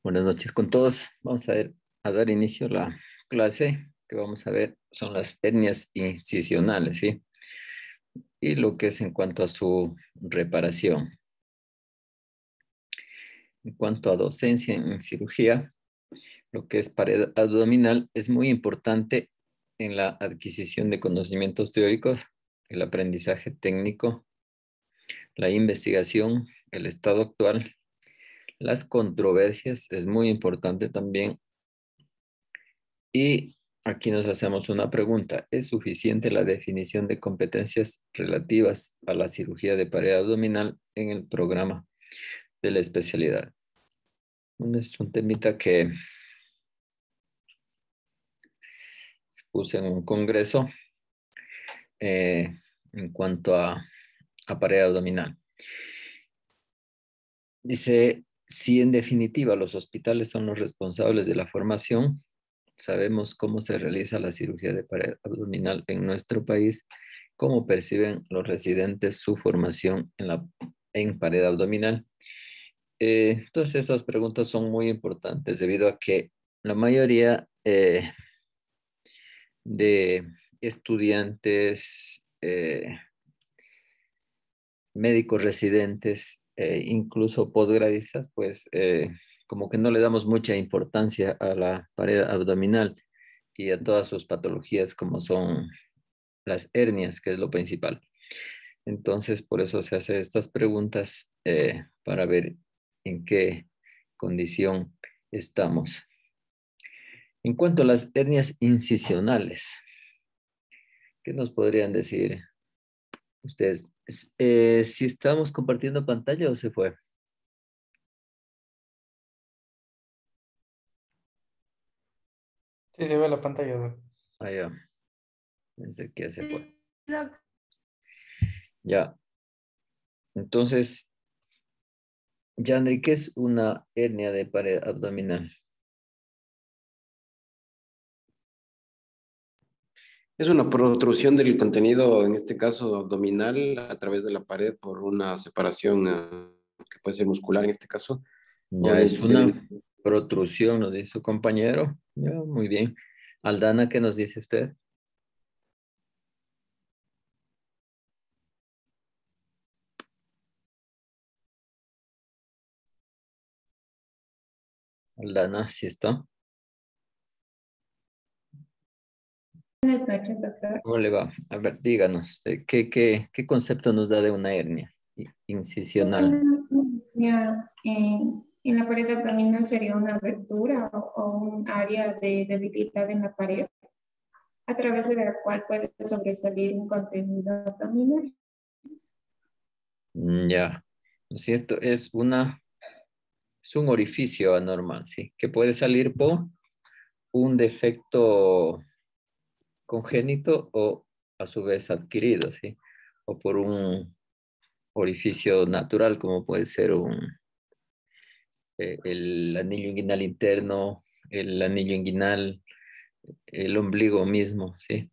Buenas noches con todos. Vamos a dar inicio a la clase que vamos a ver son las hernias incisionales, ¿sí? Y lo que es en cuanto a su reparación. En cuanto a docencia en cirugía, lo que es pared abdominal es muy importante en la adquisición de conocimientos teóricos, el aprendizaje técnico, la investigación, el estado actual, las controversias es muy importante también. Y aquí nos hacemos una pregunta. ¿Es suficiente la definición de competencias relativas a la cirugía de pared abdominal en el programa de la especialidad? Bueno, es un temita que puse en un congreso eh, en cuanto a pared abdominal. Dice, si en definitiva los hospitales son los responsables de la formación, sabemos cómo se realiza la cirugía de pared abdominal en nuestro país, cómo perciben los residentes su formación en pared abdominal. Entonces, estas preguntas son muy importantes debido a que la mayoría de estudiantes, médicos residentes, incluso posgradistas, pues como que no le damos mucha importancia a la pared abdominal y a todas sus patologías como son las hernias, que es lo principal. Entonces, por eso se hace estas preguntas para ver en qué condición estamos. En cuanto a las hernias incisionales, ¿qué nos podrían decir ustedes? Si estamos compartiendo pantalla o se fue. Sí, se ve la pantalla, Doc. Ah, ya, pensé que se fue. Sí, doc. Ya, entonces, Yandri, ¿qué es una hernia de pared abdominal? Es una protrusión del contenido, en este caso abdominal, a través de la pared por una separación que puede ser muscular en este caso, o Ya es una protrusión, nos dice su compañero. Ya, muy bien. Aldana, ¿qué nos dice usted? Aldana, ¿sí está? Buenas noches, doctor. ¿Cómo le va? A ver, díganos, usted, ¿qué concepto nos da de una hernia incisional? En la pared abdominal sería una abertura o un área de debilidad en la pared a través de la cual puede sobresalir un contenido abdominal. Ya, ¿no es cierto? Es un orificio anormal, ¿sí? Que puede salir por un defecto congénito o a su vez adquirido, ¿sí? O por un orificio natural, como puede ser el anillo inguinal interno, el anillo inguinal, el ombligo mismo, ¿sí?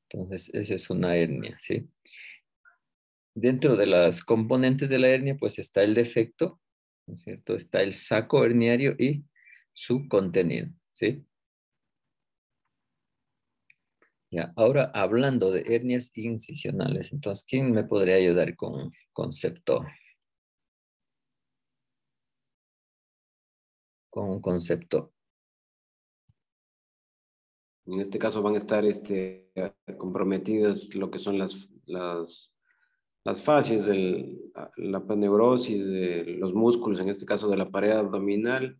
Entonces, esa es una hernia, ¿sí? Dentro de las componentes de la hernia, pues está el defecto, ¿no es cierto? Está el saco herniario y su contenido, ¿sí? Ya, ahora hablando de hernias incisionales, entonces, ¿quién me podría ayudar con un concepto? en este caso van a estar comprometidas lo que son las fascias, la paneurosis, de los músculos, en este caso de la pared abdominal,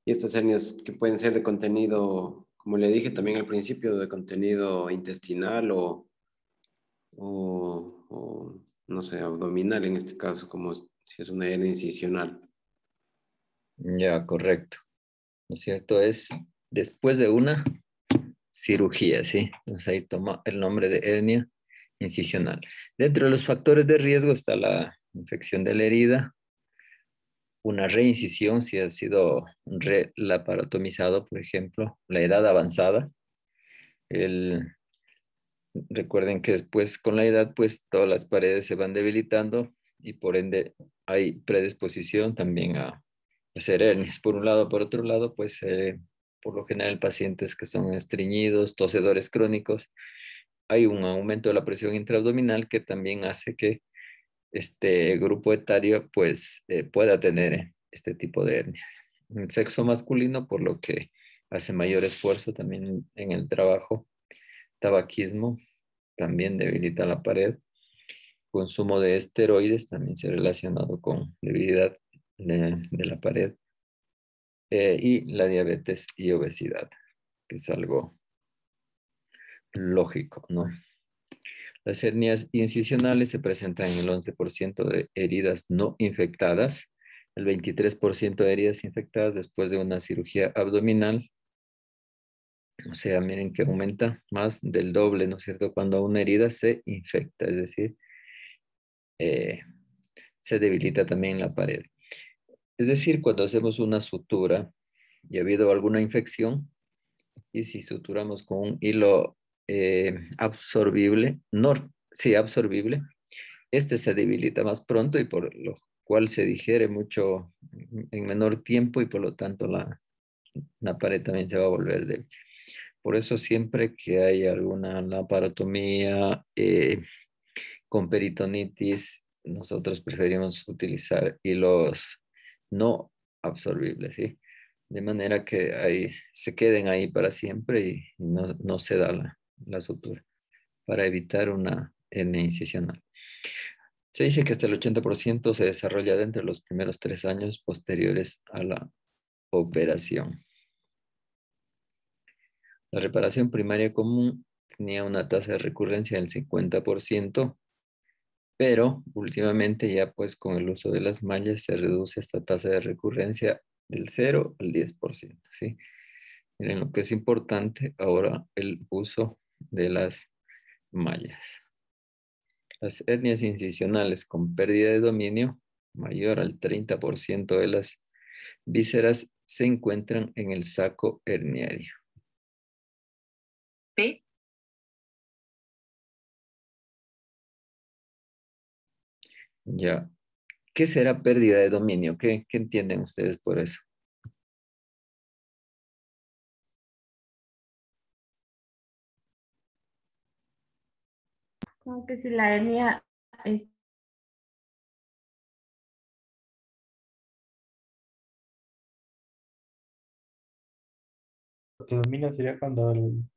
y estas hernias que pueden ser de contenido, como le dije también al principio, de contenido intestinal o no sé, abdominal en este caso, como si es una hernia incisional. Ya, correcto. ¿No es cierto? Es después de una cirugía, ¿sí? Entonces ahí toma el nombre de hernia incisional. Dentro de los factores de riesgo está la infección de la herida, una reincisión si ha sido laparotomizado, por ejemplo, la edad avanzada. El, recuerden que después con la edad, pues todas las paredes se van debilitando y por ende hay predisposición también hacer hernias, por un lado. Por otro lado, pues por lo general pacientes que son estreñidos, tosedores crónicos, hay un aumento de la presión intraabdominal que también hace que este grupo etario pues pueda tener este tipo de hernia. El sexo masculino, por lo que hace mayor esfuerzo también en el trabajo, tabaquismo también debilita la pared, consumo de esteroides también se ha relacionado con debilidad de la pared, y la diabetes y obesidad, que es algo lógico, ¿no? Las hernias incisionales se presentan en el 11% de heridas no infectadas, el 23% de heridas infectadas después de una cirugía abdominal. O sea, miren que aumenta más del doble, ¿no es cierto? Cuando una herida se infecta, es decir, eh, se debilita también la pared. Es decir, cuando hacemos una sutura y ha habido alguna infección, y si suturamos con un hilo absorbible, no, sí, absorbible, este se debilita más pronto y por lo cual se digiere mucho en menor tiempo y por lo tanto la pared también se va a volver débil. Por eso siempre que hay alguna laparotomía con peritonitis, nosotros preferimos utilizar hilos no absorbibles, ¿sí? De manera que ahí se queden ahí para siempre y no se da la sutura para evitar una hernia incisional. Se dice que hasta el 80% se desarrolla dentro de los primeros 3 años posteriores a la operación. La reparación primaria común tenía una tasa de recurrencia del 50%, pero últimamente ya pues con el uso de las mallas se reduce esta tasa de recurrencia del 0 al 10%, ¿sí? Miren lo que es importante ahora, el uso de las mallas. Las hernias incisionales con pérdida de dominio mayor al 30% de las vísceras se encuentran en el saco herniario. ¿Sí? Ya. ¿Qué será pérdida de dominio? ¿Qué entienden ustedes por eso? Como que si la hernia es... Lo que domina sería cuando el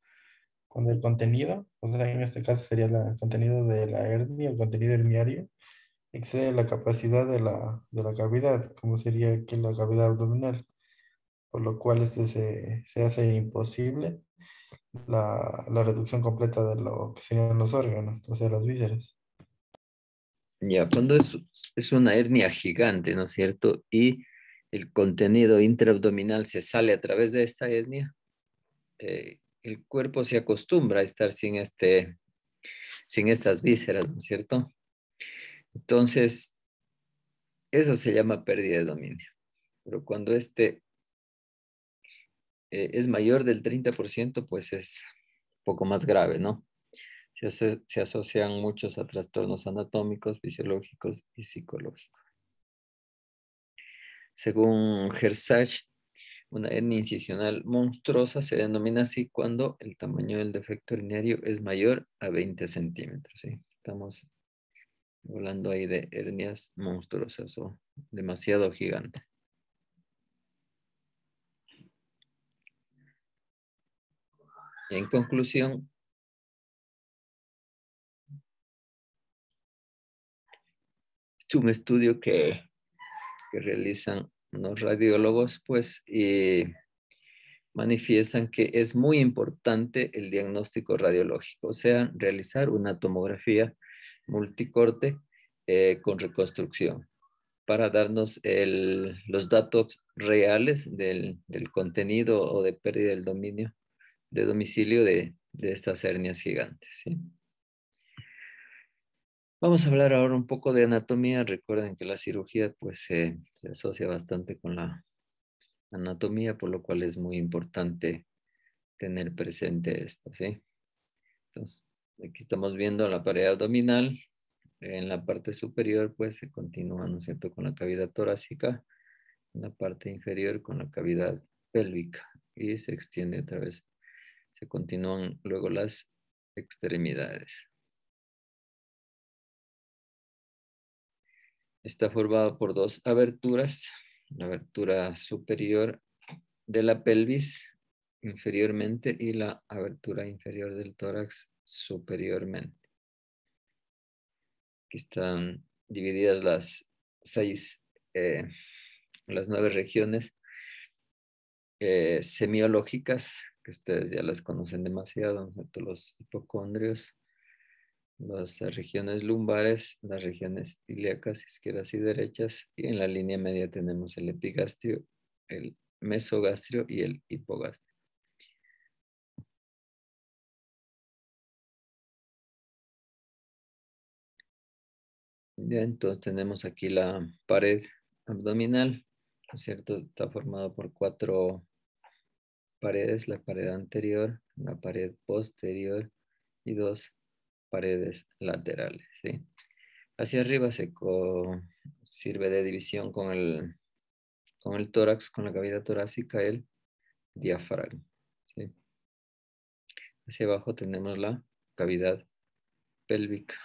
contenido, o sea, en este caso sería el contenido de la hernia, el contenido herniario, excede la capacidad de la cavidad, como sería aquí la cavidad abdominal, por lo cual se hace imposible la reducción completa de lo que serían los órganos, o sea, las vísceras. Ya, cuando es una hernia gigante, ¿no es cierto? Y el contenido intraabdominal se sale a través de esta hernia, el cuerpo se acostumbra a estar sin estas vísceras, ¿no es cierto? Entonces, eso se llama pérdida de dominio. Pero cuando es mayor del 30%, pues es un poco más grave, ¿no? Se asocian muchos a trastornos anatómicos, fisiológicos y psicológicos. Según Gersach, una hernia incisional monstruosa se denomina así cuando el tamaño del defecto herniario es mayor a 20 centímetros, ¿sí? Estamos hablando ahí de hernias monstruosas o demasiado gigantes. Y en conclusión, es un estudio que realizan los radiólogos, pues, y manifiestan que es muy importante el diagnóstico radiológico, o sea, realizar una tomografía multicorte con reconstrucción para darnos los datos reales del contenido o de pérdida del dominio de domicilio de estas hernias gigantes, ¿sí? Vamos a hablar ahora un poco de anatomía. Recuerden que la cirugía pues se asocia bastante con la anatomía, por lo cual es muy importante tener presente esto, ¿sí? Entonces, aquí estamos viendo la pared abdominal. En la parte superior pues se continúa, ¿no es cierto?, con la cavidad torácica. la parte inferior con la cavidad pélvica y se extiende otra vez. Se continúan luego las extremidades. Está formado por dos aberturas. La abertura superior de la pelvis inferiormente y la abertura inferior del tórax superiormente. Aquí están divididas las las 9 regiones semiológicas, que ustedes ya las conocen demasiado, ¿cierto? Los hipocondrios, las regiones lumbares, las regiones ilíacas, izquierdas y derechas, y en la línea media tenemos el epigastrio, el mesogastrio y el hipogastrio. Ya, entonces tenemos aquí la pared abdominal, ¿no es cierto? Está formado por 4 paredes, la pared anterior, la pared posterior y 2 paredes laterales, ¿sí? Hacia arriba sirve de división con el tórax, con la cavidad torácica, el diafragma, ¿sí? Hacia abajo tenemos la cavidad pélvica.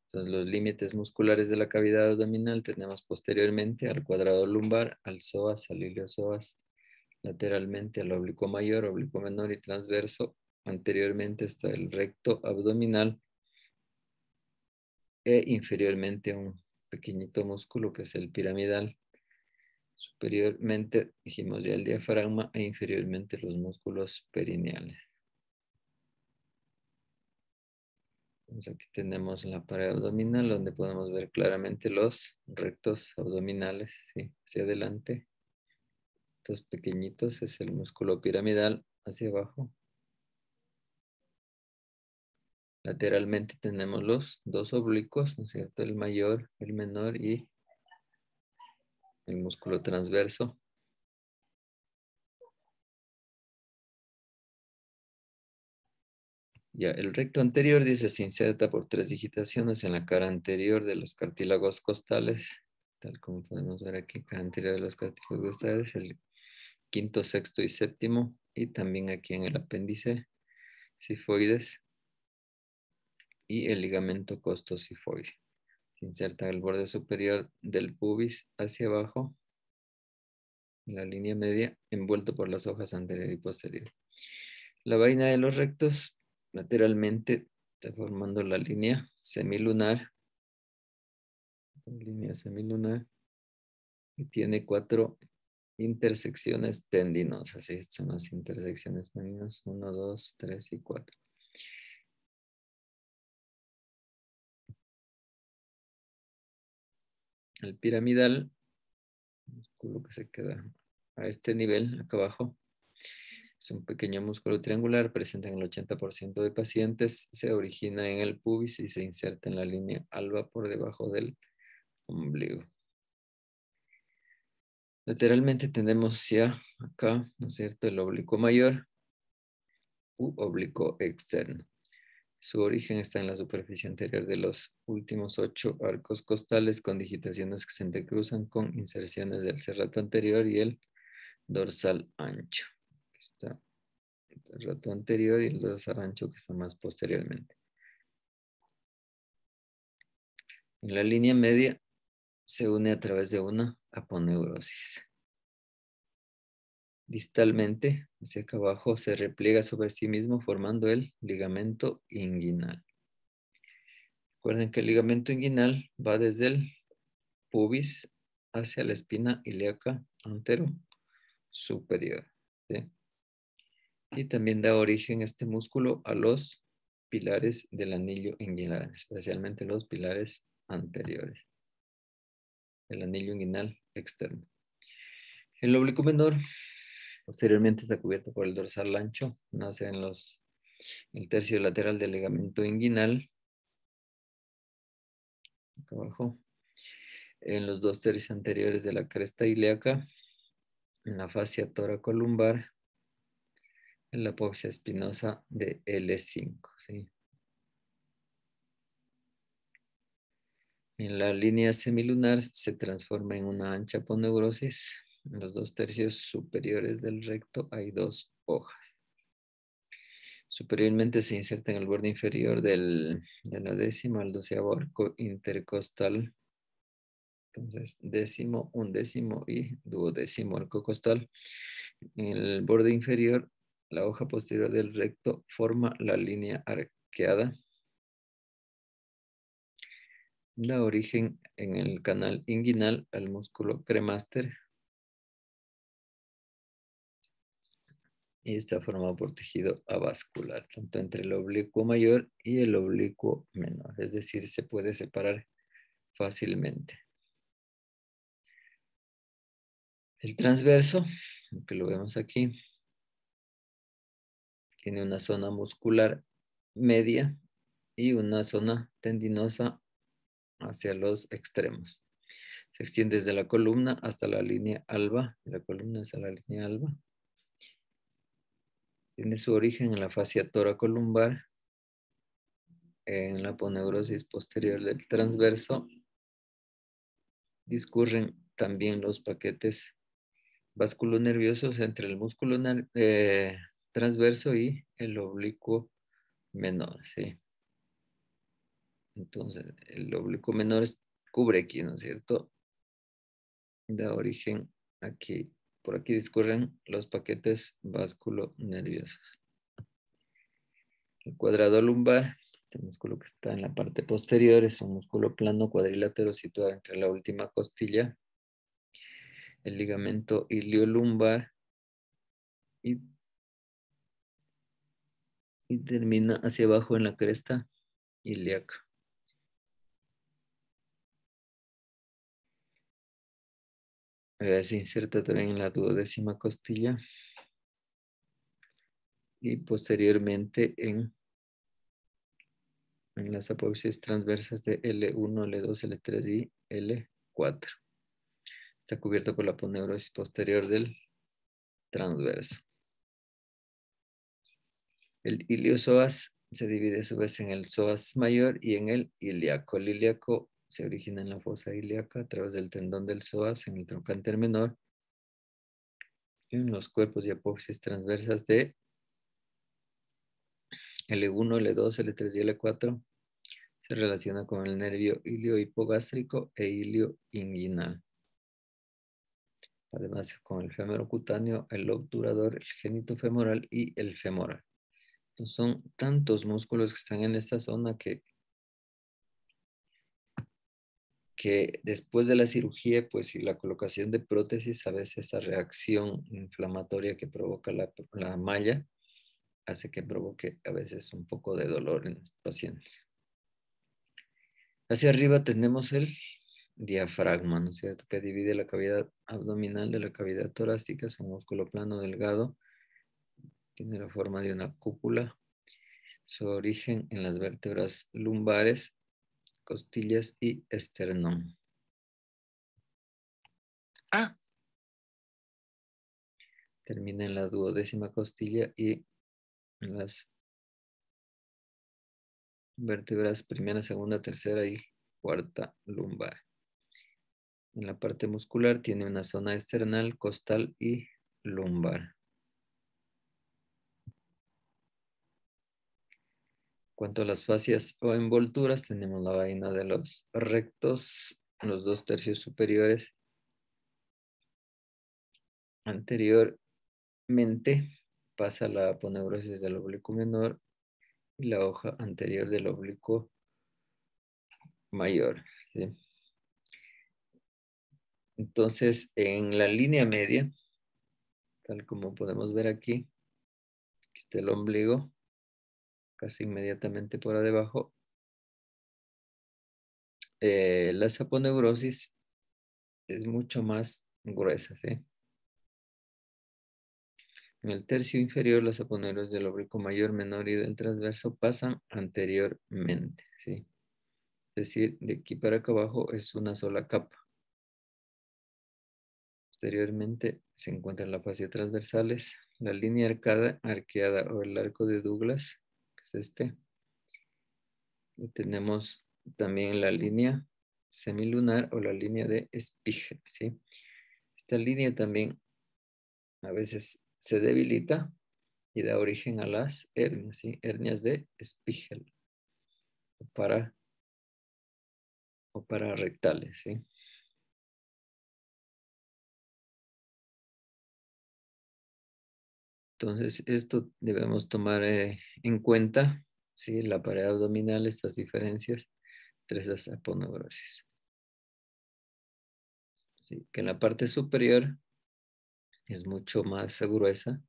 Entonces, los límites musculares de la cavidad abdominal tenemos posteriormente al cuadrado lumbar, al psoas, al iliopsoas, lateralmente al oblicuo mayor, oblicuo menor y transverso. Anteriormente está el recto abdominal e inferiormente un pequeñito músculo que es el piramidal. Superiormente dijimos ya el diafragma e inferiormente los músculos perineales. Entonces aquí tenemos la pared abdominal donde podemos ver claramente los rectos abdominales, ¿sí? Hacia adelante. Estos pequeñitos es el músculo piramidal hacia abajo. Lateralmente tenemos los 2 oblicuos, ¿no es cierto? El mayor, el menor y el músculo transverso. Ya, el recto anterior dice se inserta por 3 digitaciones en la cara anterior de los cartílagos costales, tal como podemos ver aquí, cara anterior de los cartílagos costales, el quinto, sexto y séptimo, y también aquí en el apéndice sifoides y el ligamento costosifoide. Se inserta el borde superior del pubis hacia abajo, en la línea media, envuelto por las hojas anterior y posterior. La vaina de los rectos, lateralmente, está formando la línea semilunar, y tiene 4 intersecciones tendinosas. Estas son las intersecciones tendinosas, 1, 2, 3 y 4. El piramidal, músculo que se queda a este nivel, acá abajo, es un pequeño músculo triangular, presente en el 80% de pacientes, se origina en el pubis y se inserta en la línea alba por debajo del ombligo. Lateralmente tenemos ya acá, ¿no es cierto?, el oblicuo mayor u oblicuo externo. Su origen está en la superficie anterior de los últimos 8 arcos costales con digitaciones que se entrecruzan con inserciones del serrato anterior y el dorsal ancho. Aquí está el serrato anterior y el dorsal ancho que está más posteriormente. En la línea media se une a través de una aponeurosis. Distalmente, hacia acá abajo, se repliega sobre sí mismo formando el ligamento inguinal. Recuerden que el ligamento inguinal va desde el pubis hacia la espina ilíaca antero superior, ¿sí? Y también da origen este músculo a los pilares del anillo inguinal, especialmente los pilares anteriores. El anillo inguinal externo. El oblicuo menor posteriormente está cubierto por el dorsal ancho, nace en el tercio lateral del ligamento inguinal, acá abajo, en los 2 tercios anteriores de la cresta ilíaca, en la fascia toracolumbar, en la apófisa espinosa de L5, ¿sí? En la línea semilunar se transforma en una ancha aponeurosis. En los 2/3 superiores del recto hay 2 hojas. Superiormente se inserta en el borde inferior de la décima al 12º arco intercostal. Entonces, décimo, undécimo y duodécimo arco costal. En el borde inferior, la hoja posterior del recto forma la línea arqueada. Da origen en el canal inguinal al músculo cremaster. Y está formado por tejido avascular, tanto entre el oblicuo mayor y el oblicuo menor. Es decir, se puede separar fácilmente. El transverso, que lo vemos aquí, tiene una zona muscular media y una zona tendinosa hacia los extremos. Se extiende desde la columna hasta la línea alba, de la columna hasta la línea alba. Tiene su origen en la fascia toracolumbar, en la aponeurosis posterior del transverso. Discurren también los paquetes vasculonerviosos entre el músculo transverso y el oblicuo menor, ¿sí? Entonces, el oblicuo menor cubre aquí, ¿no es cierto? Da origen aquí. Por aquí discurren los paquetes vasculonerviosos. El cuadrado lumbar, este músculo que está en la parte posterior, es un músculo plano cuadrilátero situado entre la última costilla, el ligamento iliolumbar y termina hacia abajo en la cresta ilíaca. Se inserta también en la duodécima costilla y posteriormente en las apófisis transversas de L1, L2, L3 y L4. Está cubierto por la aponeurosis posterior del transverso. El iliosoas se divide a su vez en el psoas mayor y en el ilíaco. El ilíaco se origina en la fosa ilíaca a través del tendón del psoas en el trocánter menor y en los cuerpos y apófisis transversas de L1, L2, L3 y L4. Se relaciona con el nervio ilio-hipogástrico e ilio-inguinal. Además, con el fémoro cutáneo, el obturador, el genitofemoral y el femoral. Entonces, son tantos músculos que están en esta zona que después de la cirugía, pues y la colocación de prótesis, a veces esa reacción inflamatoria que provoca la malla hace que provoque a veces un poco de dolor en los pacientes. Hacia arriba tenemos el diafragma, ¿no es cierto?, que divide la cavidad abdominal de la cavidad torácica. Es un músculo plano delgado, tiene la forma de una cúpula, su origen en las vértebras lumbares, costillas y esternón. Termina en la duodécima costilla y en las vértebras primera, segunda, tercera y cuarta lumbar. En la parte muscular tiene una zona esternal, costal y lumbar. Cuanto a las fascias o envolturas, tenemos la vaina de los rectos, los 2/3 superiores. Anteriormente pasa la aponeurosis del oblicuo menor y la hoja anterior del oblicuo mayor, ¿sí? Entonces, en la línea media, tal como podemos ver aquí, está el ombligo, casi inmediatamente por debajo. Las aponeurosis es mucho más gruesa, ¿sí? En el tercio inferior, las aponeurosis del oblicuo mayor, menor y del transverso pasan anteriormente, ¿sí? Es decir, de aquí para acá abajo es una sola capa. Posteriormente se encuentran las fascias transversales, la línea arqueada o el arco de Douglas, que es este. Y tenemos también la línea semilunar o la línea de Spiegel, ¿sí? Esta línea también a veces se debilita y da origen a las hernias, ¿sí? Hernias de Spiegel o para rectales, ¿sí? Entonces, esto debemos tomar en cuenta, ¿sí? La pared abdominal, estas diferencias entre esas aponeurosis. ¿Sí? Que en la parte superior es mucho más gruesa,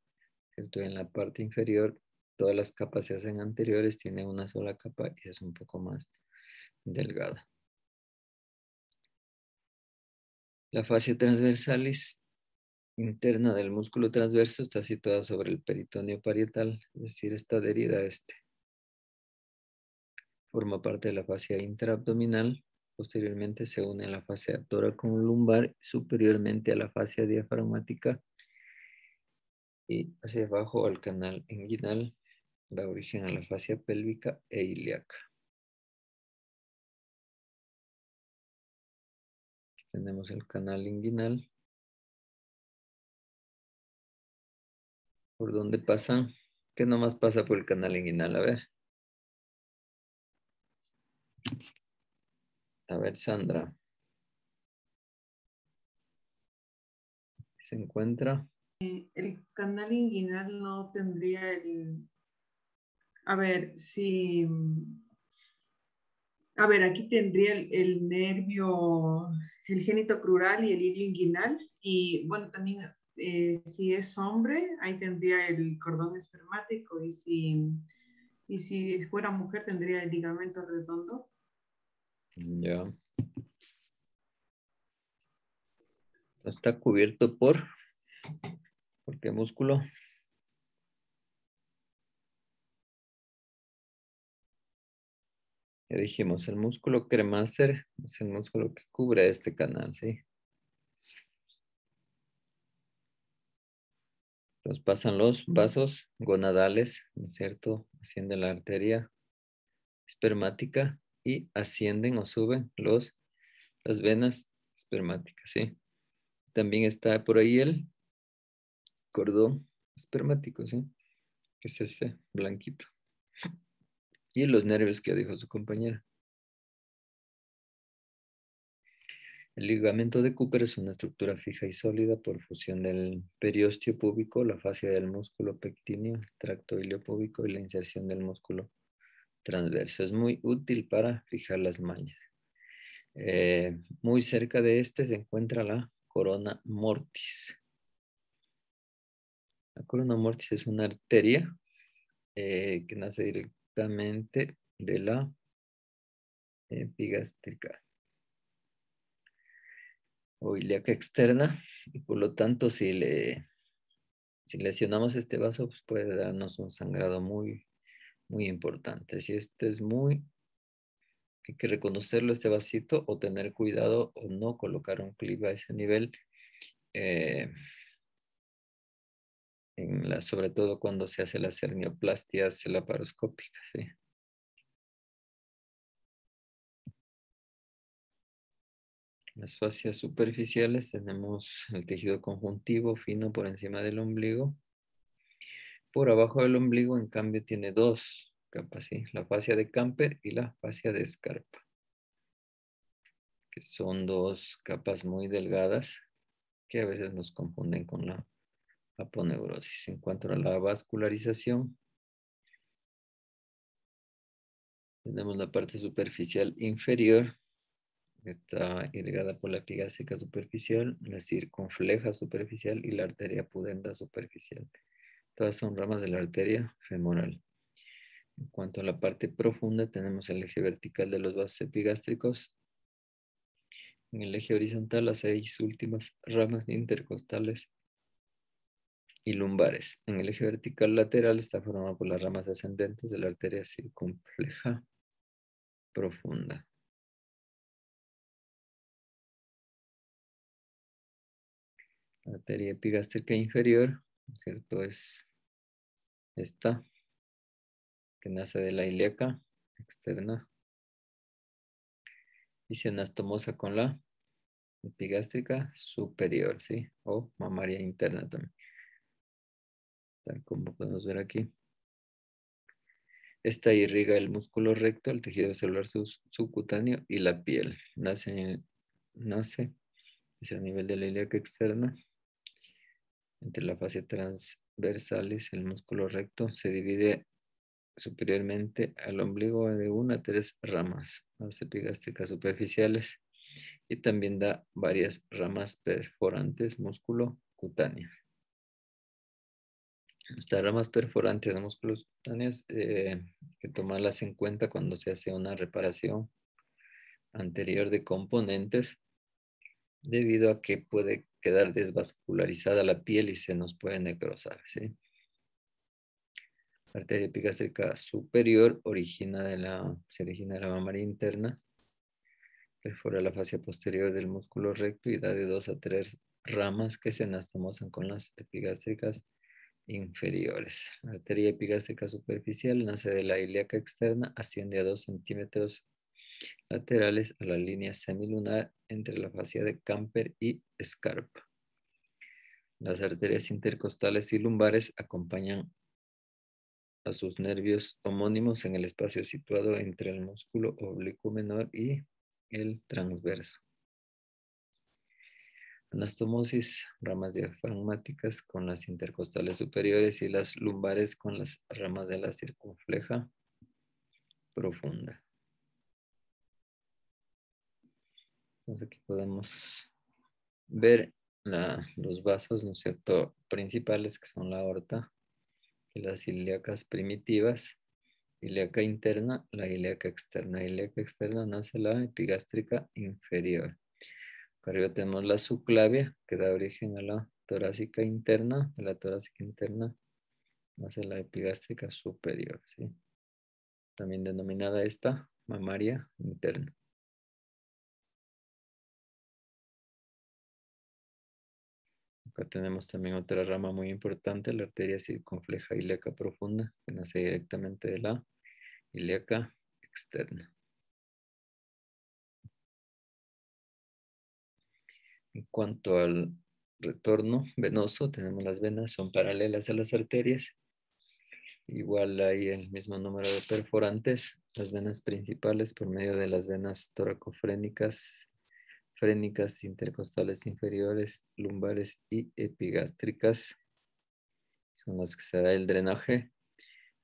¿cierto? En la parte inferior, todas las capas se hacen anteriores, tiene una sola capa y es un poco más delgada. La fascia transversalis interna del músculo transverso está situada sobre el peritoneo parietal, es decir, está adherida a este. Forma parte de la fascia intraabdominal. Posteriormente se une a la fascia tóraco-lumbar, superiormente a la fascia diafragmática y hacia abajo al canal inguinal, da origen a la fascia pélvica e ilíaca. Tenemos el canal inguinal. ¿Por dónde pasa? ¿Qué nomás pasa por el canal inguinal? A ver, Sandra. ¿Se encuentra? El canal inguinal no tendría el... A ver, si... A ver, aquí tendría el nervio, el génito crural y el hilio inguinal. Y bueno, también si es hombre, ahí tendría el cordón espermático. Y si fuera mujer, tendría el ligamento redondo. Ya. Está cubierto ¿por qué músculo? Ya dijimos, el músculo cremaster es el músculo que cubre este canal, ¿sí? Entonces pasan los vasos gonadales, ¿no es cierto? Asciende la arteria espermática y ascienden o suben las venas espermáticas, ¿sí? También está por ahí el cordón espermático, ¿sí? Que es ese blanquito. Y los nervios que dijo su compañera. El ligamento de Cooper es una estructura fija y sólida por fusión del periósteo púbico, la fascia del músculo pectíneo, el tracto iliopúbico y la inserción del músculo transverso. Es muy útil para fijar las mallas. Muy cerca de este se encuentra la corona mortis. La corona mortis es una arteria que nace directamente de la epigástrica o ilíaca externa y por lo tanto si lesionamos este vaso pues puede darnos un sangrado muy, muy importante. Si este es hay que reconocerlo este vasito o tener cuidado o no colocar un clip a ese nivel, eh, sobre todo cuando se hace las hernioplastías laparoscópicas, ¿sí? Las fascias superficiales tenemos el tejido conjuntivo fino por encima del ombligo. Por abajo del ombligo, en cambio, tiene dos capas, ¿sí? La fascia de Camper y la fascia de Scarpa, que son dos capas muy delgadas que a veces nos confunden con la aponeurosis. En cuanto a la vascularización, tenemos la parte superficial inferior, está irrigada por la epigástrica superficial, la circunfleja superficial y la arteria pudenda superficial. Todas son ramas de la arteria femoral. En cuanto a la parte profunda, tenemos el eje vertical de los vasos epigástricos. En el eje horizontal, las 6 últimas ramas intercostales y lumbares. En el eje vertical lateral está formado por las ramas ascendentes de la arteria circunfleja profunda. La arteria epigástrica inferior, ¿cierto? Es esta, que nace de la ilíaca externa. y se anastomosa con la epigástrica superior, ¿sí? O mamaria interna también. Tal como podemos ver aquí. Esta irriga el músculo recto, el tejido celular subcutáneo y la piel. Nace es a nivel de la ilíaca externa. Entre la fascia transversalis, el músculo recto se divide superiormente al ombligo de 1 a 3 ramas, las epigástricas superficiales, y también da varias ramas perforantes músculo cutáneas. Estas ramas perforantes de músculos cutáneos que tomarlas en cuenta cuando se hace una reparación anterior de componentes, debido a que puede quedar desvascularizada la piel y se nos puede necrosar, ¿sí? La arteria epigástrica superior se origina de la mamaria interna, perfora la fascia posterior del músculo recto y da de 2 a 3 ramas que se anastomosan con las epigástricas inferiores. La arteria epigástrica superficial nace de la ilíaca externa, asciende a 2 centímetros laterales a la línea semilunar entre la fascia de Camper y Scarpa. Las arterias intercostales y lumbares acompañan a sus nervios homónimos en el espacio situado entre el músculo oblicuo menor y el transverso. Anastomosis, ramas diafragmáticas con las intercostales superiores y las lumbares con las ramas de la circunfleja profunda. Entonces aquí podemos ver los vasos, ¿no es cierto?, principales, que son la aorta y las ilíacas primitivas, ilíaca interna, la ilíaca externa. Ilíaca externa nace la epigástrica inferior. Acá arriba tenemos la subclavia, que da origen a la torácica interna. De la torácica interna nace la epigástrica superior, ¿sí? También denominada esta mamaria interna. Acá tenemos también otra rama muy importante, la arteria circunfleja ilíaca profunda, que nace directamente de la ilíaca externa. En cuanto al retorno venoso, tenemos las venas, son paralelas a las arterias. Igual hay el mismo número de perforantes. Las venas principales por medio de las venas toracofrénicas, frénicas, intercostales inferiores, lumbares y epigástricas son las que se da el drenaje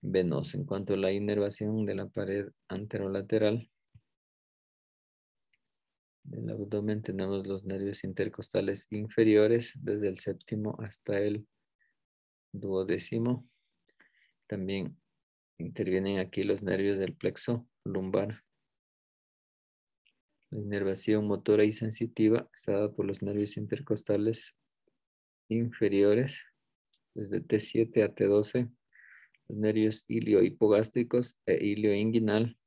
venoso. En cuanto a la inervación de la pared anterolateral del abdomen, tenemos los nervios intercostales inferiores desde el séptimo hasta el duodécimo. También intervienen aquí los nervios del plexo lumbar. La inervación motora y sensitiva está dada por los nervios intercostales inferiores desde T7 a T12, los nervios iliohipogástricos e ilioinguinal.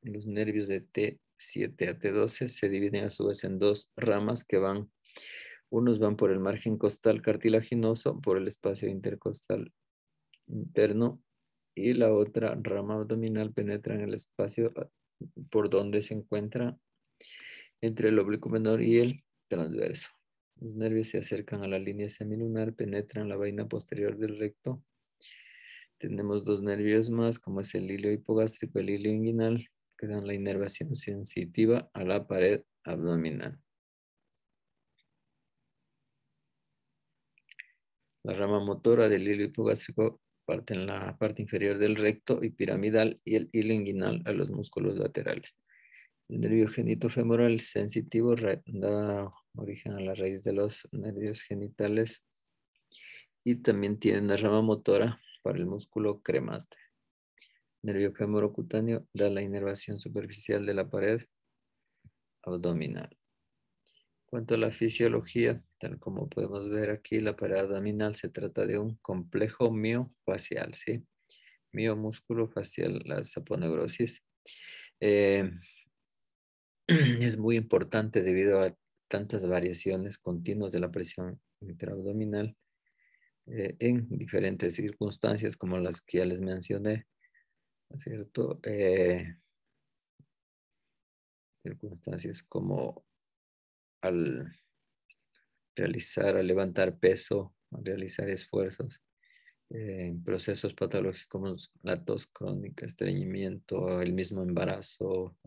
Los nervios de T7 a T12 se dividen a su vez en dos ramas que unos van por el margen costal cartilaginoso, por el espacio intercostal interno, y la otra rama abdominal penetra en el espacio por donde se encuentra entre el oblicuo menor y el transverso. Los nervios se acercan a la línea semilunar, penetran la vaina posterior del recto. Tenemos dos nervios más, como es el hilio hipogástrico y el hilio inguinal, que dan la inervación sensitiva a la pared abdominal. La rama motora del hilio hipogástrico parte en la parte inferior del recto y piramidal, y el hilio inguinal a los músculos laterales. El nervio genitofemoral sensitivo da origen a la raíz de los nervios genitales y también tiene una rama motora para el músculo cremaster. Nervio femorocutáneo da la inervación superficial de la pared abdominal. En cuanto a la fisiología, tal como podemos ver aquí, la pared abdominal se trata de un complejo miofacial, ¿sí? Miomúsculo facial, la saponeurosis. Es muy importante debido a tantas variaciones continuas de la presión intraabdominal. en diferentes circunstancias como las que ya les mencioné, ¿no es cierto? Circunstancias como al realizar, al levantar peso, al realizar esfuerzos, procesos patológicos como la tos crónica, estreñimiento, el mismo embarazo,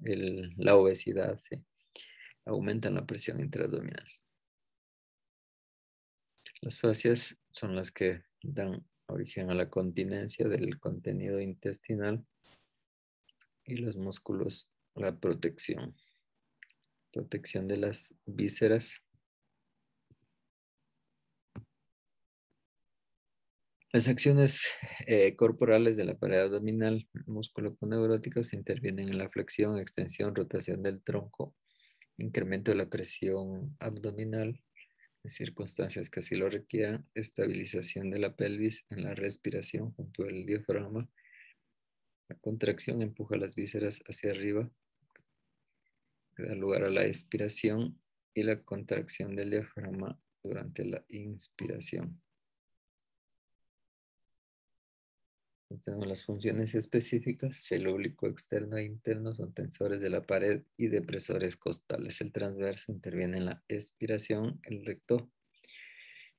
la obesidad, ¿sí? Aumentan la presión intraabdominal. Las fascias son las que dan origen a la continencia del contenido intestinal y los músculos, la protección de las vísceras. Las acciones corporales de la pared abdominal musculoponeuróticas intervienen en la flexión, extensión, rotación del tronco, incremento de la presión abdominal, en circunstancias que así lo requieran, estabilización de la pelvis en la respiración junto al diafragma. La contracción empuja las vísceras hacia arriba, que da lugar a la expiración, y la contracción del diafragma durante la inspiración. Tenemos las funciones específicas. El oblicuo externo e interno son tensores de la pared y depresores costales. El transverso interviene en la expiración. El recto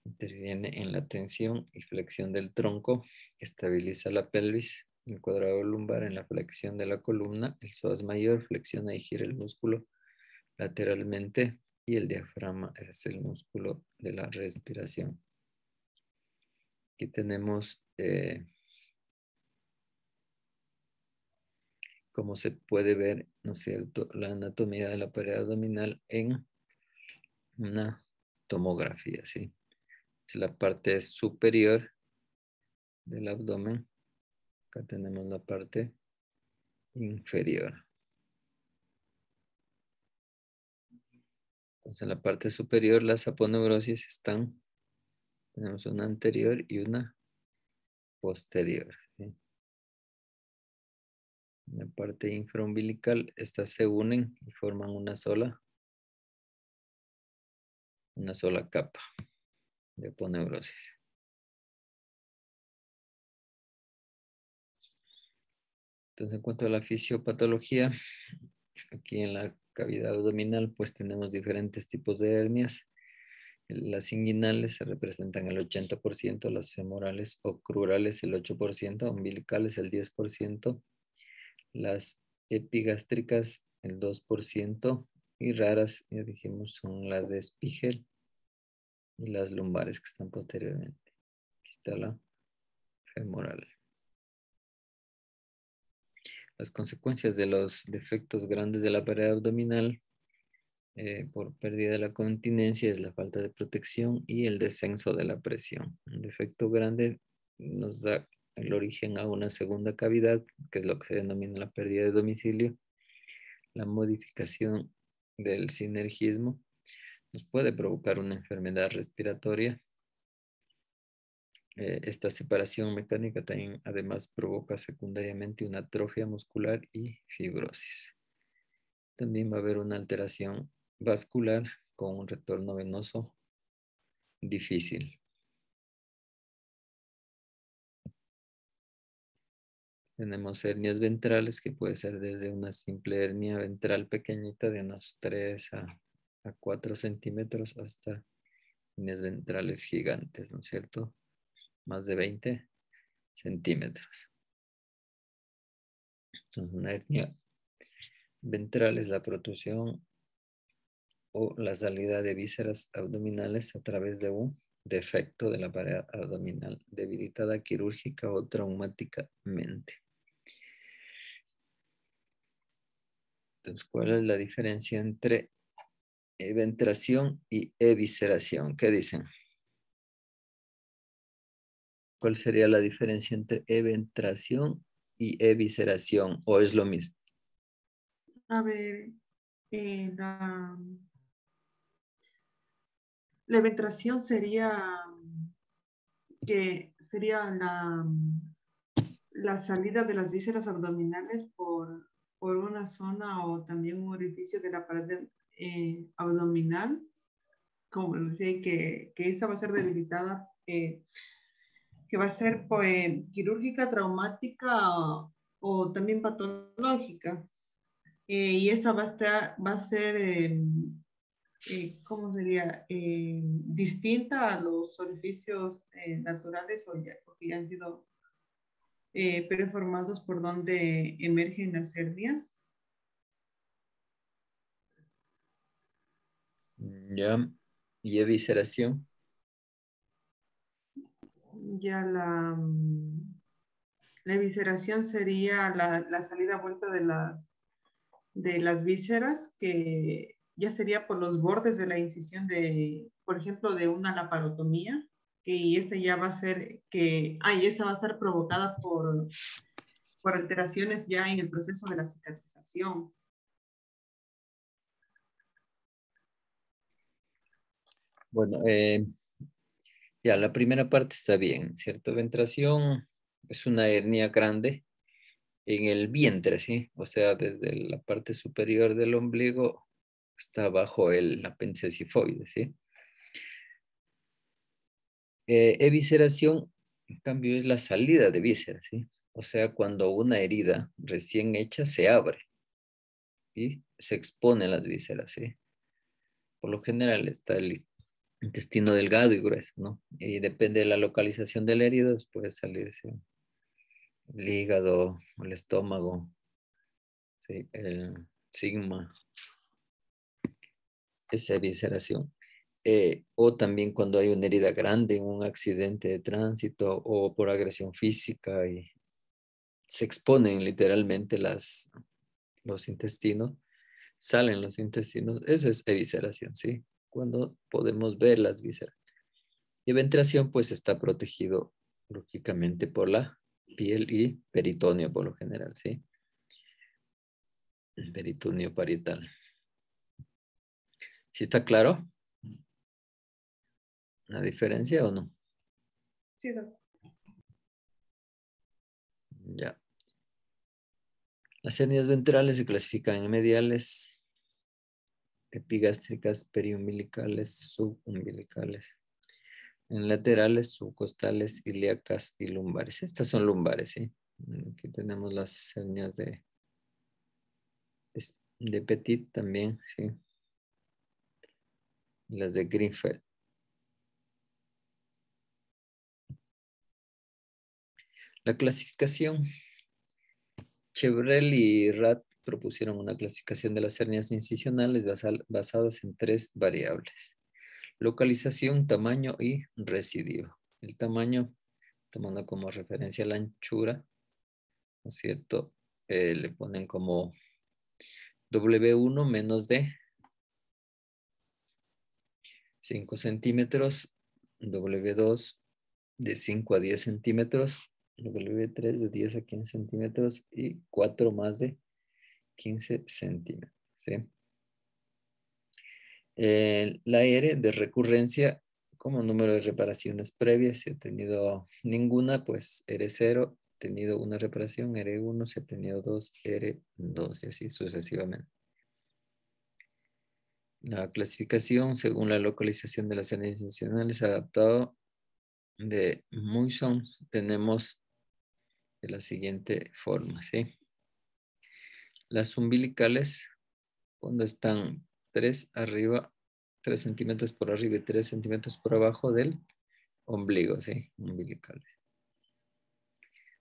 interviene en la tensión y flexión del tronco. Estabiliza la pelvis. El cuadrado lumbar en la flexión de la columna. El psoas mayor flexiona y gira el músculo lateralmente. Y el diafragma es el músculo de la respiración. Aquí tenemos... como se puede ver, ¿no es cierto?, la anatomía de la pared abdominal en una tomografía, ¿sí? Es la parte superior del abdomen. Acá tenemos la parte inferior. Entonces, en la parte superior, las aponeurosis están, tenemos una anterior y una posterior, ¿sí? En la parte infraumbilical, estas se unen y forman una sola capa de aponeurosis. Entonces, en cuanto a la fisiopatología, aquí en la cavidad abdominal, pues tenemos diferentes tipos de hernias. Las inguinales se representan el 80%, las femorales o crurales el 8%, umbilicales el 10%, las epigástricas el 2%, y raras, ya dijimos, son las de Spiegel y las lumbares que están posteriormente. Aquí está la femoral. Las consecuencias de los defectos grandes de la pared abdominal por pérdida de la continencia es la falta de protección y el descenso de la presión. Un defecto grande nos da el origen a una segunda cavidad, que es lo que se denomina la pérdida de domicilio. La modificación del sinergismo nos puede provocar una enfermedad respiratoria. Esta separación mecánica también además provoca secundariamente una atrofia muscular y fibrosis. También va a haber una alteración vascular con un retorno venoso difícil. Tenemos hernias ventrales, que puede ser desde una simple hernia ventral pequeñita de unos 3 a 4 centímetros hasta hernias ventrales gigantes, ¿no es cierto? Más de 20 centímetros. Entonces, una hernia ventral es la protrusión o la salida de vísceras abdominales a través de un defecto de la pared abdominal debilitada quirúrgica o traumáticamente. Entonces, ¿cuál es la diferencia entre eventración y evisceración? ¿Qué dicen? ¿Cuál sería la diferencia entre eventración y evisceración? ¿O es lo mismo? A ver, la eventración sería la salida de las vísceras abdominales por una zona o también un orificio de la pared abdominal, como decía, que esa va a ser debilitada que va a ser pues, quirúrgica, traumática o también patológica. Y esa va a ser, ¿cómo sería? Distinta a los orificios naturales o que ya han sido preformados por donde emergen las hernias. Ya. ¿Y evisceración? Ya la evisceración sería la salida a vuelta de las vísceras, que ya sería por los bordes de la incisión de, por ejemplo, de una laparotomía, y esa ya va a ser y esa va a estar provocada por alteraciones ya en el proceso de la cicatrización. Bueno, ya la primera parte está bien, ¿cierto? Ventración es una hernia grande en el vientre, ¿sí? O sea, desde la parte superior del ombligo hasta abajo el apéndice cifoide, ¿sí? Evisceración, en cambio, es la salida de vísceras, ¿sí? O sea, cuando una herida recién hecha se abre y se exponen las vísceras, ¿sí? Por lo general está el intestino delgado y grueso, ¿no? Y depende de la localización de la herida, puede salir, ¿sí? El hígado, el estómago, ¿sí? El sigma, esa evisceración. O también cuando hay una herida grande en un accidente de tránsito o por agresión física y se exponen literalmente los intestinos, salen los intestinos, eso es evisceración, ¿sí? Cuando podemos ver las vísceras. Y ventración pues está protegido lógicamente por la piel y peritoneo por lo general, ¿sí? El peritoneo parietal. ¿Sí está claro la diferencia o no? Sí, doctor. Ya. Las hernias ventrales se clasifican en mediales, epigástricas, periumbilicales, subumbilicales. En laterales, subcostales, ilíacas y lumbares. Estas son lumbares, ¿sí? Aquí tenemos las hernias de Petit también, ¿sí? Las de Greenfeld. La clasificación. Chevrel y Rat propusieron una clasificación de las hernias incisionales basadas en 3 variables: localización, tamaño y residuo. El tamaño, tomando como referencia la anchura, ¿no es cierto? Le ponen como W1 menos de 5 centímetros, W2 de 5 a 10 centímetros, W3 de 10 a 15 centímetros y 4 más de 15 centímetros, ¿sí? La R de recurrencia como número de reparaciones previas. Si he tenido ninguna, pues R0. He tenido una reparación, R1. Si he tenido 2, R2 y así sucesivamente. La clasificación según la localización de las hernias incisionales adaptado de Muison tenemos de la siguiente forma, ¿sí? Las umbilicales, cuando están 3 arriba, 3 centímetros por arriba y 3 centímetros por abajo del ombligo, ¿sí? Umbilicales.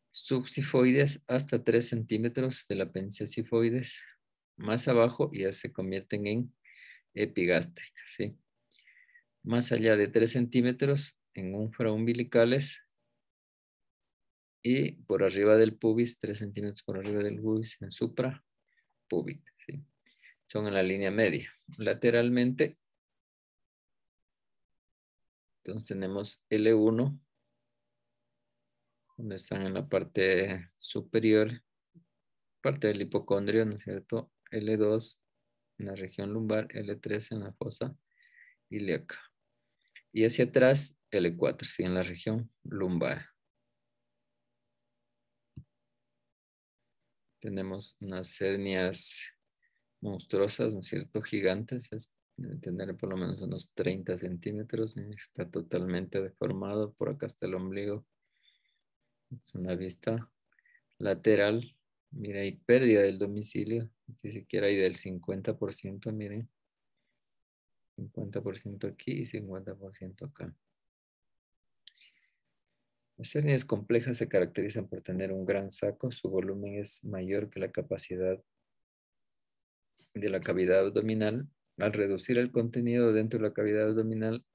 Subsifoides hasta 3 centímetros de la apéndice cifoides. Más abajo ya se convierten en epigástricas, ¿sí? Más allá de 3 centímetros en umbilicales y por arriba del pubis, 3 centímetros por arriba del pubis en suprapúbica, ¿sí? Son en la línea media. Lateralmente, entonces tenemos L1, donde están en la parte superior, parte del hipocondrio, ¿no es cierto? L2 en la región lumbar, L3 en la fosa ilíaca. Y hacia atrás, L4, sí, en la región lumbar. Tenemos unas hernias monstruosas, ¿no es cierto? Gigantes, debe tener por lo menos unos 30 centímetros, está totalmente deformado, por acá está el ombligo, Es una vista lateral. Mira, hay pérdida del domicilio. Ni siquiera hay del 50%, miren. 50% aquí y 50% acá. Las hernias complejas se caracterizan por tener un gran saco. Su volumen es mayor que la capacidad de la cavidad abdominal. Al reducir el contenido dentro de la cavidad abdominal,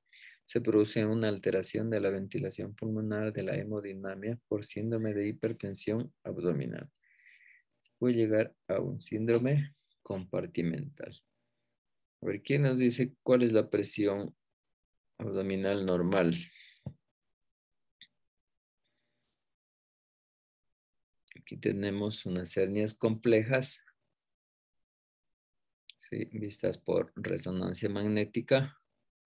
se produce una alteración de la ventilación pulmonar, de la hemodinamia por síndrome de hipertensión abdominal. Se puede llegar a un síndrome compartimental. A ver, ¿quién nos dice cuál es la presión abdominal normal? Aquí tenemos unas hernias complejas, ¿sí? Vistas por resonancia magnética.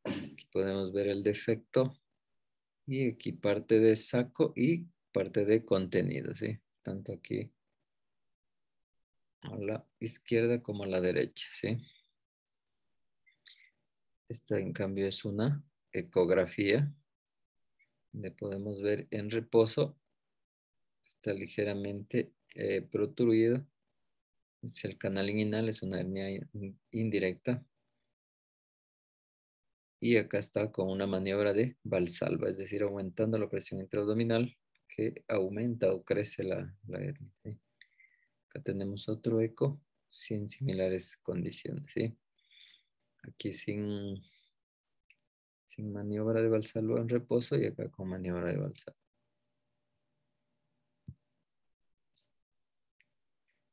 Aquí podemos ver el defecto. Y aquí parte de saco y parte de contenido, ¿sí? Tanto aquí a la izquierda como a la derecha, ¿sí? Esta, en cambio, es una ecografía, donde podemos ver en reposo. Está ligeramente protruido. Es el canal inguinal, es una hernia indirecta. Y acá está con una maniobra de Valsalva, es decir, aumentando la presión intraabdominal que aumenta o crece la hernia, ¿sí? Acá tenemos otro eco sin similares condiciones, ¿sí? Aquí sin maniobra de Valsalva en reposo y acá con maniobra de Valsalva.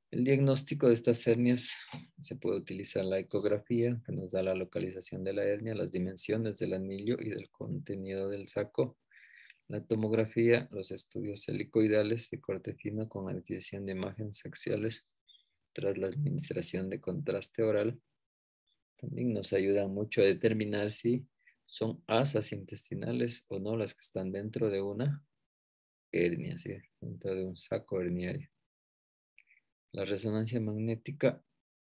El diagnóstico de estas hernias se puede utilizar la ecografía, que nos da la localización de la hernia, las dimensiones del anillo y del contenido del saco. La tomografía, los estudios helicoidales de corte fino con adquisición de imágenes axiales tras la administración de contraste oral. También nos ayuda mucho a determinar si son asas intestinales o no las que están dentro de una hernia, ¿sí? Dentro de un saco herniario. La resonancia magnética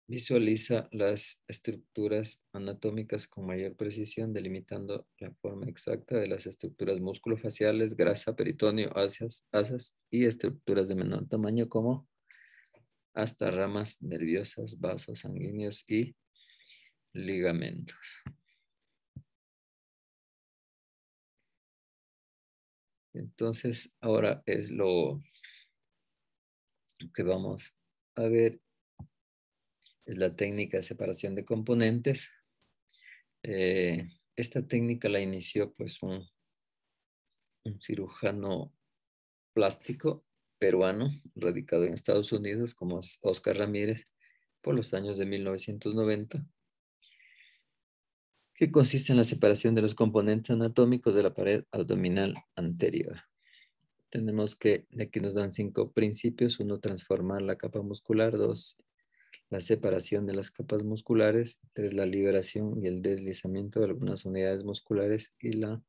visualiza las estructuras anatómicas con mayor precisión, delimitando la forma exacta de las estructuras músculo-faciales, grasa, peritoneo, asas y estructuras de menor tamaño como hasta ramas nerviosas, vasos sanguíneos y ligamentos. Entonces, ahora es lo que vamos a ver, es la técnica de separación de componentes. Esta técnica la inició pues un cirujano plástico peruano radicado en Estados Unidos como es Oscar Ramírez por los años de 1990, que consiste en la separación de los componentes anatómicos de la pared abdominal anterior. Tenemos que, de aquí nos dan 5 principios. 1, transformar la capa muscular. 2, la separación de las capas musculares. 3, la liberación y el deslizamiento de algunas unidades musculares y la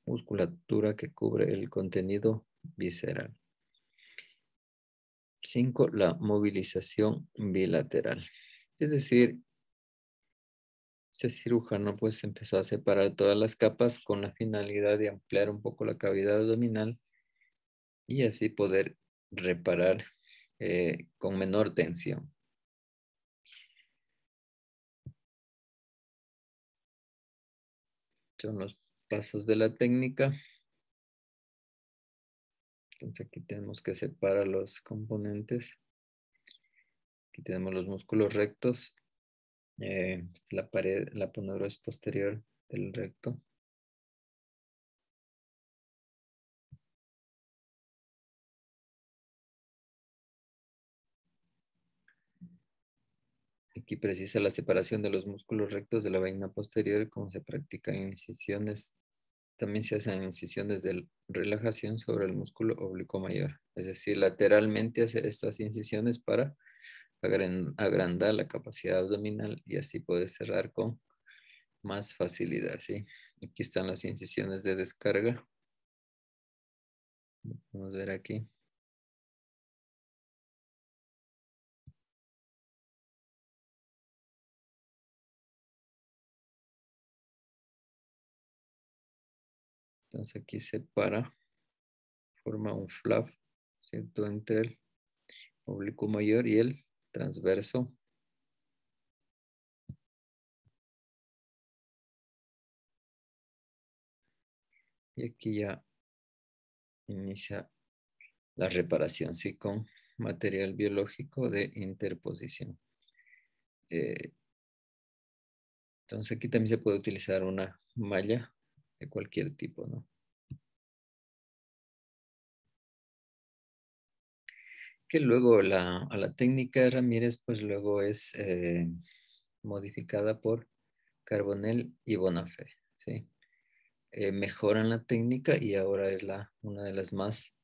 musculatura que cubre el contenido visceral. 5, la movilización bilateral. Es decir, este cirujano pues empezó a separar todas las capas con la finalidad de ampliar un poco la cavidad abdominal y así poder reparar con menor tensión. Son los pasos de la técnica. Entonces aquí tenemos que separar los componentes. Aquí tenemos los músculos rectos, la pared, la aponeurosis posterior del recto. Aquí precisa la separación de los músculos rectos de la vaina posterior, como se practica en incisiones. También se hacen incisiones de relajación sobre el músculo oblicuo mayor. Es decir, lateralmente hacer estas incisiones para agrandar la capacidad abdominal y así poder cerrar con más facilidad, ¿sí? Aquí están las incisiones de descarga. Vamos a ver aquí. Entonces aquí separa forma un flap, ¿cierto? Entre el oblicuo mayor y el transverso. Y aquí ya inicia la reparación, ¿sí? Con material biológico de interposición. Entonces aquí también se puede utilizar una malla de cualquier tipo, ¿no? Que luego a la técnica de Ramírez, pues luego es modificada por Carbonell y Bonafé, ¿sí? Mejoran la técnica y ahora es una de las más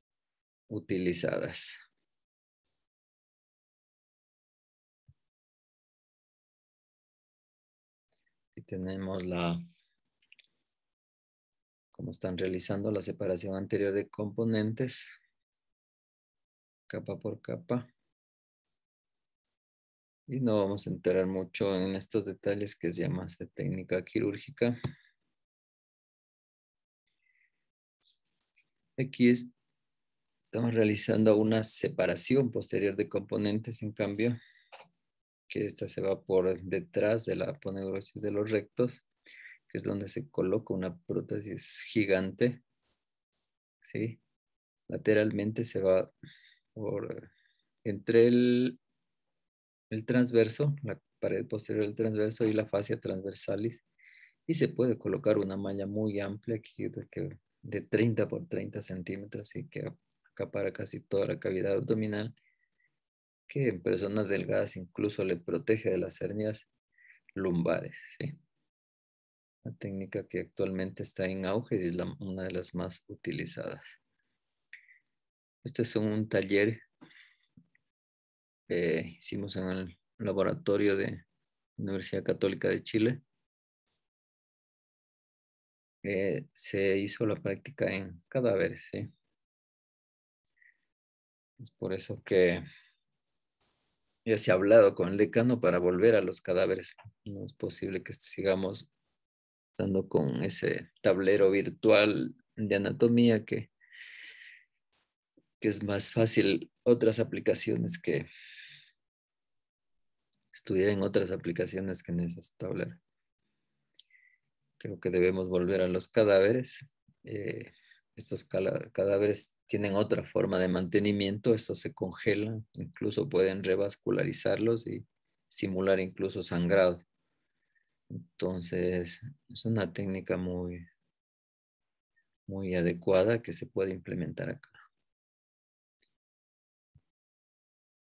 utilizadas. Y tenemos cómo están realizando la separación anterior de componentes, capa por capa. Y no vamos a entrar mucho en estos detalles que es ya más de técnica quirúrgica. Aquí estamos realizando una separación posterior de componentes, en cambio, que esta se va por detrás de la aponeurosis de los rectos, que es donde se coloca una prótesis gigante, ¿sí? Lateralmente se va entre el transverso, la pared posterior del transverso y la fascia transversalis, y se puede colocar una malla muy amplia aquí de 30 por 30 centímetros y que acapara casi toda la cavidad abdominal, que en personas delgadas incluso le protege de las hernias lumbares, ¿sí? Una técnica que actualmente está en auge y es una de las más utilizadas. Este es un taller que hicimos en el laboratorio de la Universidad Católica de Chile. Se hizo la práctica en cadáveres, ¿sí? Es por eso que ya se ha hablado con el decano para volver a los cadáveres. No es posible que sigamos estando con ese tablero virtual de anatomía que es más fácil otras aplicaciones que estudiar en otras aplicaciones que en esas tableros. Creo que debemos volver a los cadáveres. Estos cadáveres tienen otra forma de mantenimiento, estos se congelan, incluso pueden revascularizarlos y simular incluso sangrado. Entonces, es una técnica muy, muy adecuada que se puede implementar acá.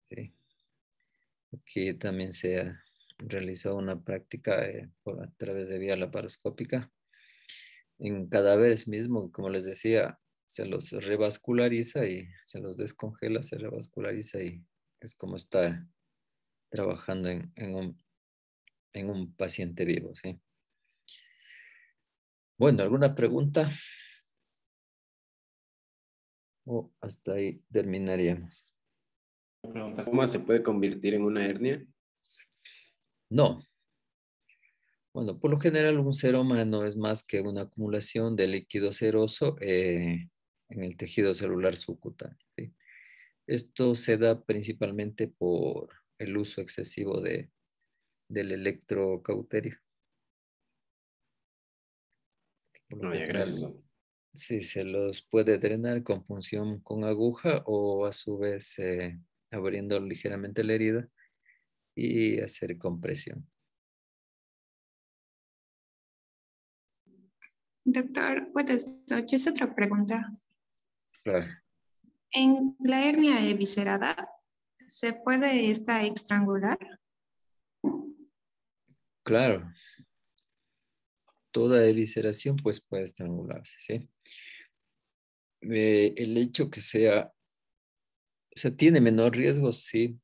¿Sí? Aquí también se realizó una práctica a través de vía laparoscópica en cadáveres mismo, como les decía, se los revasculariza y se los descongela, se revasculariza y es como estar trabajando en un paciente vivo, ¿sí? Bueno, ¿alguna pregunta? O hasta ahí terminaríamos. Pregunta, ¿cómo se puede convertir en una hernia? No. Bueno, por lo general un seroma no es más que una acumulación de líquido seroso en el tejido celular subcutáneo, ¿sí? Esto se da principalmente por el uso excesivo del electrocauterio. Por lo No, ya, general, gracias. sí, se los puede drenar con punción con aguja o a su vez abriendo ligeramente la herida y hacer compresión. Doctor, buenas noches. Otra pregunta. Claro, En la hernia eviscerada, ¿se puede esta estrangular? claro. Toda evisceración pues puede estrangularse, ¿sí? El hecho que sea, o sea, tiene menor riesgo, sí,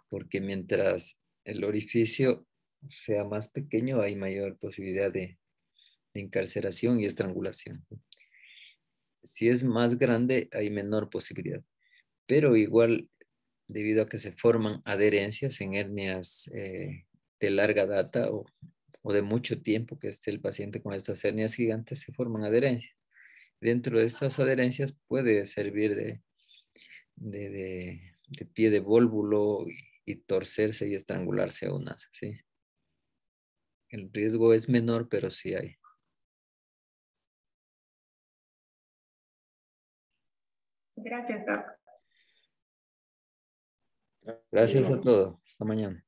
porque mientras el orificio sea más pequeño hay mayor posibilidad de encarceración y estrangulación. Si es más grande hay menor posibilidad, pero igual debido a que se forman adherencias en hernias de larga data o de mucho tiempo que esté el paciente con estas hernias gigantes, se forman adherencias. dentro de estas adherencias puede servir de pie de vólvulo y torcerse y estrangularse aún más, ¿sí? El riesgo es menor, pero sí hay. Gracias, Doc. Gracias a todos. Hasta mañana.